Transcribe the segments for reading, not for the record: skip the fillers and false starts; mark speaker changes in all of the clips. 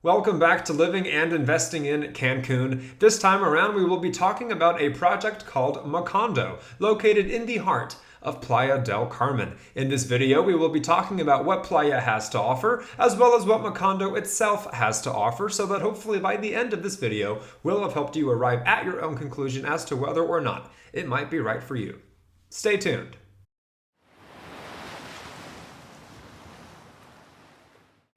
Speaker 1: Welcome back to Living and Investing in Cancun. This time around, we will be talking about a project called Macondo, located in the heart of Playa del Carmen. In this video, we will be talking about what Playa has to offer, as well as what Macondo itself has to offer, so that hopefully by the end of this video, we'll have helped you arrive at your own conclusion as to whether or not it might be right for you. Stay tuned.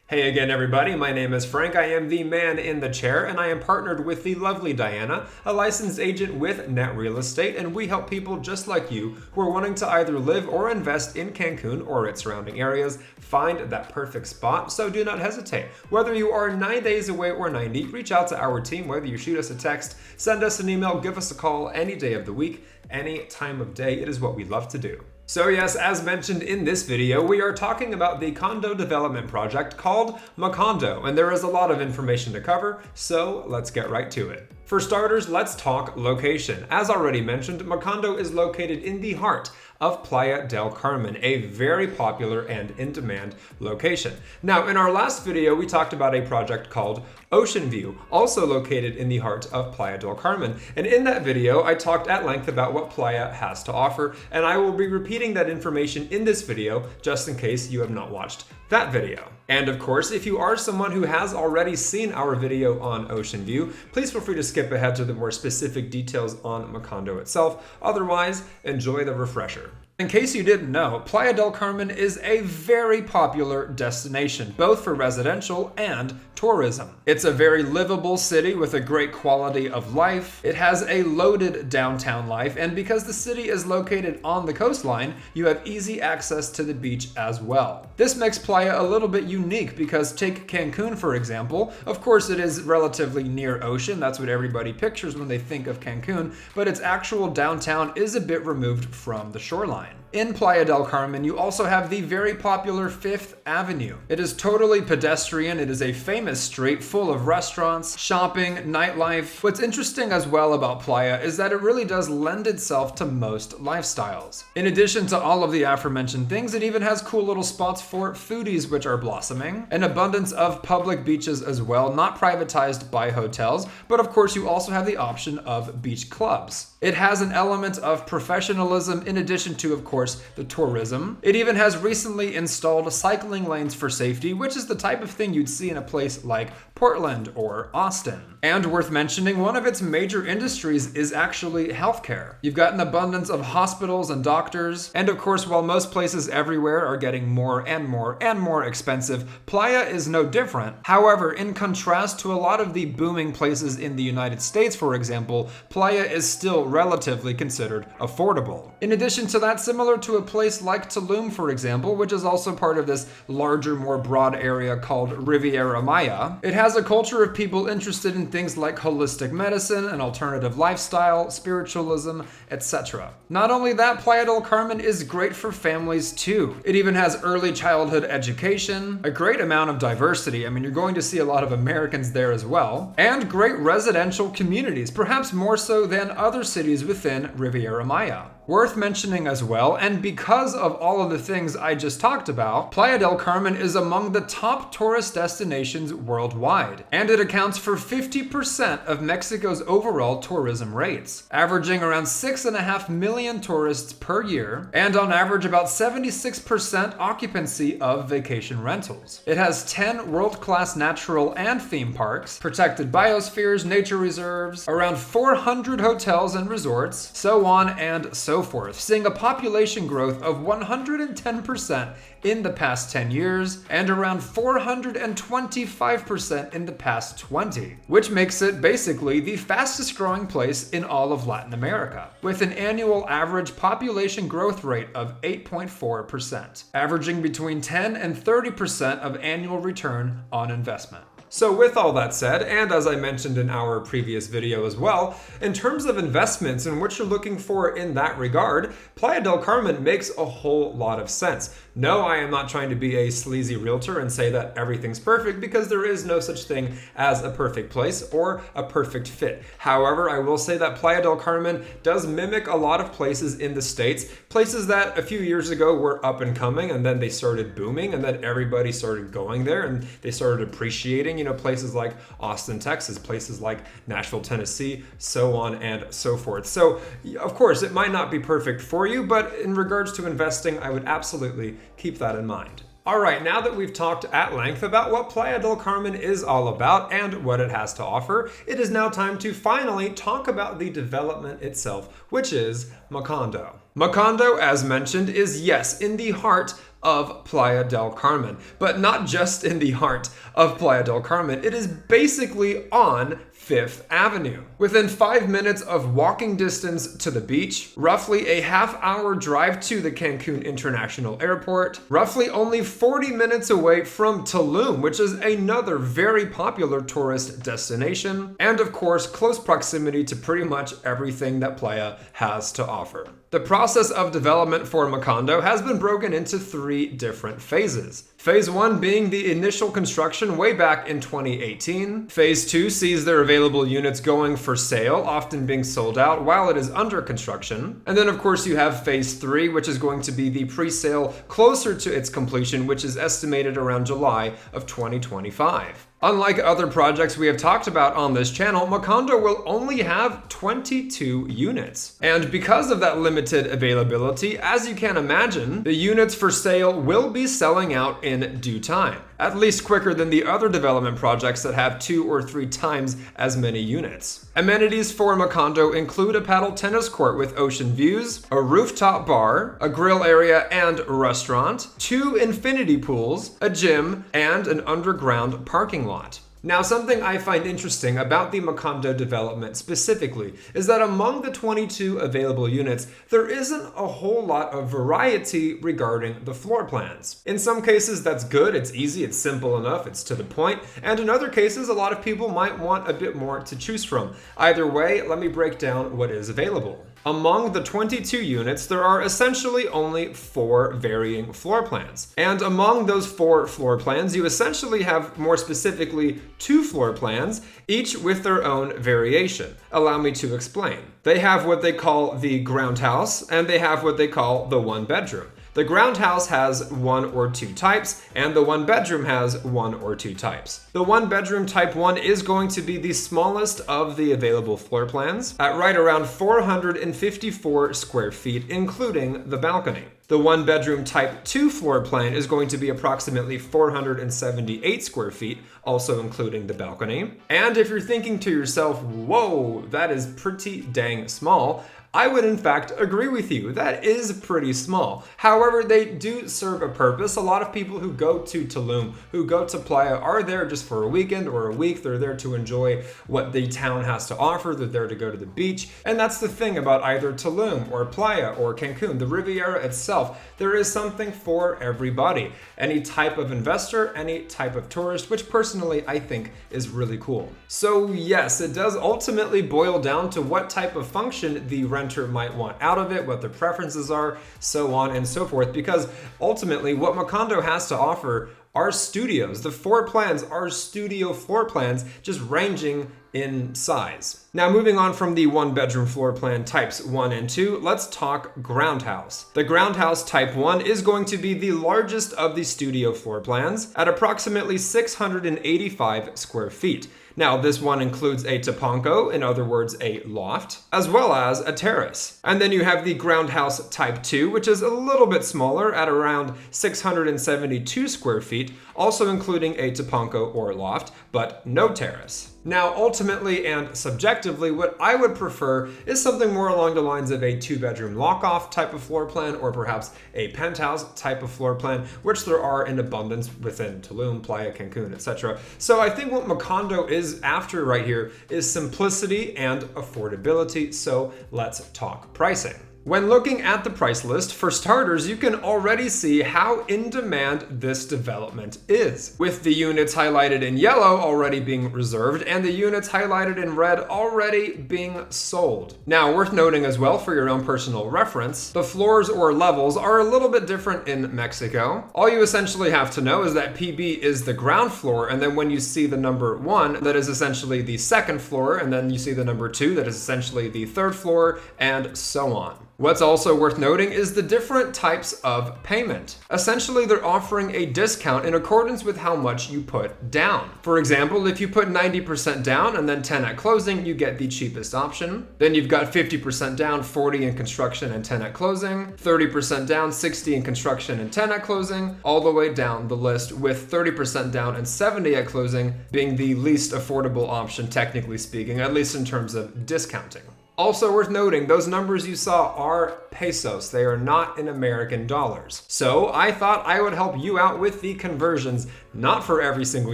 Speaker 1: Hey again, everybody. My name is Frank. I am the man in the chair, and I am partnered with the lovely Diana, a licensed agent with Net Real Estate, and we help people just like you who are wanting to either live or invest in Cancun or its surrounding areas find that perfect spot, so do not hesitate. Whether you are 9 days away or 90, reach out to our team, whether you shoot us a text, send us an email, give us a call any day of the week, any time of day. It is what we love to do. So yes, as mentioned in this video, we are talking about the condo development project called Macondo, and there is a lot of information to cover, so let's get right to it. For starters, let's talk location. As already mentioned, Macondo is located in the heart of Playa del Carmen, a very popular and in-demand location. Now, in our last video, we talked about a project called Ocean View, also located in the heart of Playa del Carmen. And in that video, I talked at length about what Playa has to offer, and I will be repeating that information in this video, just in case you have not watched that video. And of course, if you are someone who has already seen our video on Ocean View, please feel free to skip ahead to the more specific details on Macondo itself. Otherwise, enjoy the refresher. In case you didn't know, Playa del Carmen is a very popular destination, both for residential and tourism. It's a very livable city with a great quality of life. It has a loaded downtown life, and because the city is located on the coastline, you have easy access to the beach as well. This makes Playa a little bit unique because take Cancun, for example. Of course, it is relatively near ocean. That's what everybody pictures when they think of Cancun, but its actual downtown is a bit removed from the shoreline. In Playa del Carmen, you also have the very popular Fifth Avenue. It is totally pedestrian. It is a famous street full of restaurants, shopping, nightlife. What's interesting as well about Playa is that it really does lend itself to most lifestyles. In addition to all of the aforementioned things, it even has cool little spots for foodies which are blossoming, an abundance of public beaches as well, not privatized by hotels, but of course you also have the option of beach clubs. It has an element of professionalism in addition to, of course, the tourism. It even has recently installed cycling lanes for safety, which is the type of thing you'd see in a place like Portland or Austin. And worth mentioning, one of its major industries is actually healthcare. You've got an abundance of hospitals and doctors. And of course, while most places everywhere are getting more and more and more expensive, Playa is no different. However, in contrast to a lot of the booming places in the United States, for example, Playa is still relatively considered affordable. In addition to that, similar to a place like Tulum, for example, which is also part of this larger, more broad area called Riviera Maya, it has a culture of people interested in things like holistic medicine, an alternative lifestyle, spiritualism, etc. Not only that, Playa del Carmen is great for families too. It even has early childhood education, a great amount of diversity. I mean, you're going to see a lot of Americans there as well, and great residential communities, perhaps more so than other cities within Riviera Maya. Worth mentioning as well, and because of all of the things I just talked about, Playa del Carmen is among the top tourist destinations worldwide, and it accounts for 50% of Mexico's overall tourism rates, averaging around 6.5 million tourists per year, and on average about 76% occupancy of vacation rentals. It has 10 world-class natural and theme parks, protected biospheres, nature reserves, around 400 hotels and resorts, so on and so forth, seeing a population growth of 110% in the past 10 years and around 425% in the past 20, which makes it basically the fastest growing place in all of Latin America, with an annual average population growth rate of 8.4%, averaging between 10 and 30% of annual return on investment. So with all that said, and as I mentioned in our previous video as well, in terms of investments and what you're looking for in that regard, Playa del Carmen makes a whole lot of sense. No, I am not trying to be a sleazy realtor and say that everything's perfect, because there is no such thing as a perfect place or a perfect fit. However, I will say that Playa del Carmen does mimic a lot of places in the States, places that a few years ago were up and coming and then they started booming and then everybody started going there and they started appreciating thinking, places like Austin, Texas, places like Nashville, Tennessee, so on and so forth. So, of course, it might not be perfect for you, but in regards to investing, I would absolutely keep that in mind. All right, now that we've talked at length about what Playa del Carmen is all about and what it has to offer, it is now time to finally talk about the development itself, which is Macondo. Macondo, as mentioned, is yes, in the heart of Playa del Carmen, but not just in the heart of Playa del Carmen. It is basically on Fifth Avenue. Within 5 minutes of walking distance to the beach, roughly a half-hour drive to the Cancun International Airport, roughly only 40 minutes away from Tulum, which is another very popular tourist destination, and of course, close proximity to pretty much everything that Playa has to offer. The process of development for Macondo has been broken into 3 different phases. Phase 1 being the initial construction way back in 2018. Phase 2 sees their available units going for sale, often being sold out while it is under construction. And then of course you have Phase 3, which is going to be the pre-sale closer to its completion, which is estimated around July of 2025. Unlike other projects we have talked about on this channel, Macondo will only have 22 units. And because of that limited availability, as you can imagine, the units for sale will be selling out in due time, at least quicker than the other development projects that have 2 or 3 times as many units. Amenities for Macondo include a paddle tennis court with ocean views, a rooftop bar, a grill area and restaurant, 2 infinity pools, a gym, and an underground parking lot. Now, something I find interesting about the Macondo development specifically is that among the 22 available units, there isn't a whole lot of variety regarding the floor plans. In some cases, that's good, it's easy, it's simple enough, it's to the point, and in other cases, a lot of people might want a bit more to choose from. Either way, let me break down what is available. Among the 22 units, there are essentially only 4 varying floor plans. And among those 4 floor plans, you essentially have more specifically 2 floor plans, each with their own variation. Allow me to explain. They have what they call the ground house, and they have what they call the 1 bedroom. The ground house has 1 or 2 types, and the 1 bedroom has 1 or 2 types. The 1 bedroom type 1 is going to be the smallest of the available floor plans, at right around 454 square feet, including the balcony. The 1 bedroom type 2 floor plan is going to be approximately 478 square feet, also including the balcony. And if you're thinking to yourself, whoa, that is pretty dang small, I would in fact agree with you. That is pretty small. However, they do serve a purpose. A lot of people who go to Tulum, who go to Playa, are there just for a weekend or a week. They're there to enjoy what the town has to offer. They're there to go to the beach. And that's the thing about either Tulum or Playa or Cancun, the Riviera itself. There is something for everybody. Any type of investor, any type of tourist, which personally I think is really cool. So yes, it does ultimately boil down to what type of function the renter might want out of it, what their preferences are, so on and so forth, because ultimately what Macondo has to offer are studios. The 4 plans are studio floor plans, just ranging in size. Now, moving on from the 1 bedroom floor plan types 1 and 2, let's talk ground house. The ground house type 1 is going to be the largest of the studio floor plans at approximately 685 square feet. Now, this one includes a tapanco, in other words, a loft, as well as a terrace. And then you have the ground house type 2, which is a little bit smaller at around 672 square feet, also including a tapanco or loft, but no terrace. Now, ultimately and subjectively, what I would prefer is something more along the lines of a 2-bedroom lock-off type of floor plan, or perhaps a penthouse type of floor plan, which there are in abundance within Tulum, Playa, Cancun, etc. So I think what Macondo is after right here is simplicity and affordability. So let's talk pricing. When looking at the price list, for starters, you can already see how in demand this development is, with the units highlighted in yellow already being reserved and the units highlighted in red already being sold. Now, worth noting as well for your own personal reference, the floors or levels are a little bit different in Mexico. All you essentially have to know is that PB is the ground floor, and then when you see the number 1, that is essentially the 2nd floor, and then you see the number 2, that is essentially the 3rd floor, and so on. What's also worth noting is the different types of payment. Essentially, they're offering a discount in accordance with how much you put down. For example, if you put 90% down and then 10 at closing, you get the cheapest option. Then you've got 50% down, 40 in construction and 10 at closing, 30% down, 60 in construction and 10 at closing, all the way down the list with 30% down and 70 at closing being the least affordable option, technically speaking, at least in terms of discounting. Also worth noting, those numbers you saw are pesos. They are not in American dollars. So I thought I would help you out with the conversions, not for every single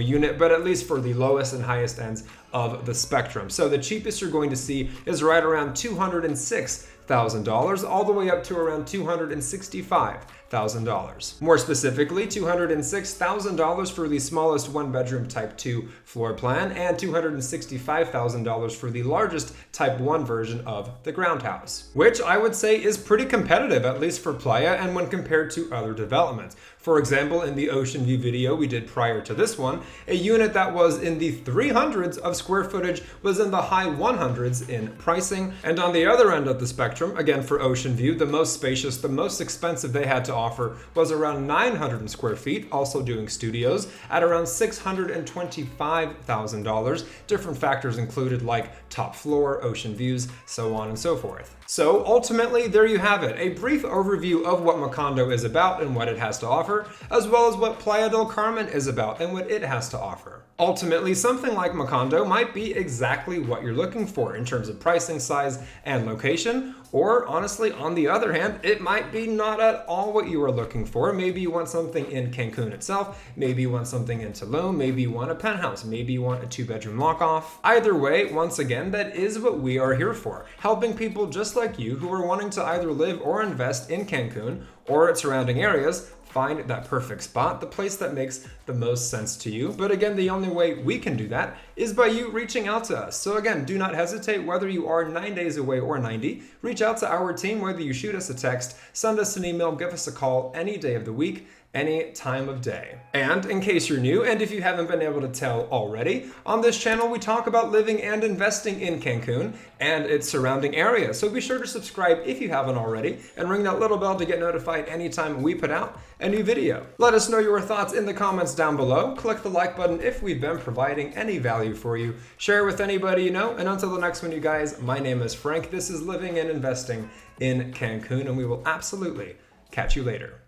Speaker 1: unit, but at least for the lowest and highest ends of the spectrum. So the cheapest you're going to see is right around $206,000, all the way up to around $265,000. More specifically, $206,000 for the smallest one-bedroom Type 2 floor plan and $265,000 for the largest Type 1 version of the ground house, which I would say is pretty competitive, at least for Playa and when compared to other developments. For example, in the Ocean View video we did prior to this one, a unit that was in the 300s of square footage was in the high 100s in pricing. And on the other end of the spectrum, again for Ocean View, the most spacious, the most expensive they had to offer was around 900 square feet, also doing studios, at around $625,000. Different factors included like top floor, ocean views, so on and so forth. So ultimately, there you have it, a brief overview of what Macondo is about and what it has to offer, as well as what Playa del Carmen is about and what it has to offer. Ultimately, something like Macondo might be exactly what you're looking for in terms of pricing, size, and location, or honestly, on the other hand, it might be not at all what you are looking for. Maybe you want something in Cancun itself, maybe you want something in Tulum, maybe you want a penthouse, maybe you want a 2-bedroom lock-off. Either way, once again, that is what we are here for, helping people just like you who are wanting to either live or invest in Cancun or its surrounding areas find that perfect spot, the place that makes the most sense to you. But again, the only way we can do that is by you reaching out to us. So again, do not hesitate, whether you are 9 days away or 90, reach out to our team, whether you shoot us a text, send us an email, give us a call any day of the week, any time of day. And in case you're new, and if you haven't been able to tell already, on this channel we talk about living and investing in Cancun and its surrounding area. So be sure to subscribe if you haven't already, and ring that little bell to get notified anytime we put out a new video. Let us know your thoughts in the comments down below. Click the like button if we've been providing any value for you. Share with anybody you know, and until the next one, you guys, my name is Frank. This is Living and Investing in Cancun, and we will absolutely catch you later.